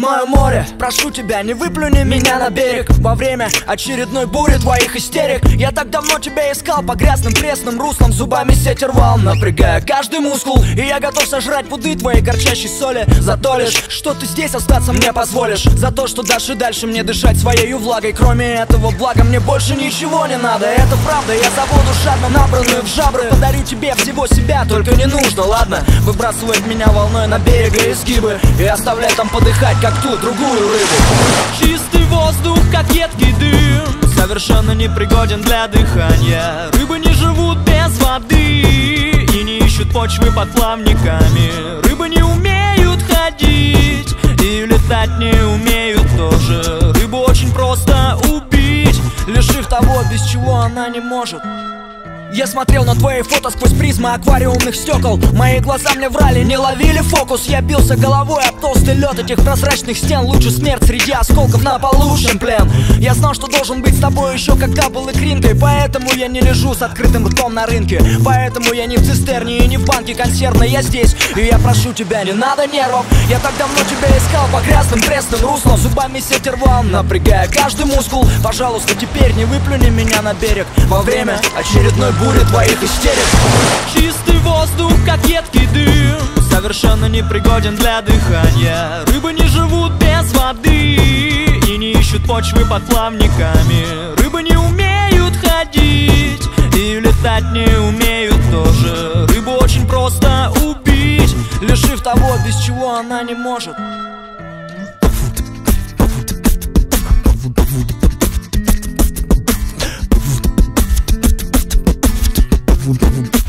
мое море. Прошу тебя, не выплюни меня на берег во время очередной бури твоих истерик. Я так давно тебя искал по грязным пресным руслам, зубами сеть рвал, напрягая каждый мускул. И я готов сожрать пуды твоей горчащей соли за то лишь, что ты здесь остаться мне позволишь, за то, что дашь и дальше мне дышать своей влагой. Кроме этого блага мне больше ничего не надо. Это правда, я забуду жадно набранную в жабры. Подарю тебе всего себя, только не нужно, ладно, выбрасывать меня волной на берег и изгибы и оставлять там подыхать, как ту другую рыбу. Чистый воздух, как едкий дым, совершенно непригоден для дыхания. Рыбы не живут без воды и не ищут почвы под плавниками. Рыбы не умеют ходить и летать не умеют тоже. Рыбу очень просто убить, лишив того, без чего она не может. Я смотрел на твои фото сквозь призмы аквариумных стекол. Мои глаза мне врали, не ловили фокус. Я бился головой об толстый лед этих прозрачных стен. Лучше смерть среди осколков на полу, чем плен. Я знал, что должен быть с тобой еще когда был икринкой. Поэтому я не лежу с открытым ртом на рынке. Поэтому я не в цистерне и не в банке консервной. Я здесь, и я прошу тебя, не надо нервов. Я так давно тебя искал по грязным пресным руслам, зубами сеть рвал, напрягая каждый мускул. Пожалуйста, теперь не выплюни меня на берег во время очередной бури твоих истерик. Чистый воздух, как едкий дым, совершенно непригоден для дыхания. Рыбы не живут без воды и не ищут почвы под плавниками. Рыбы не умеют ходить и летать не умеют тоже. Рыбу очень просто убить, лишив того, без чего она не может. Boom, boom, boom.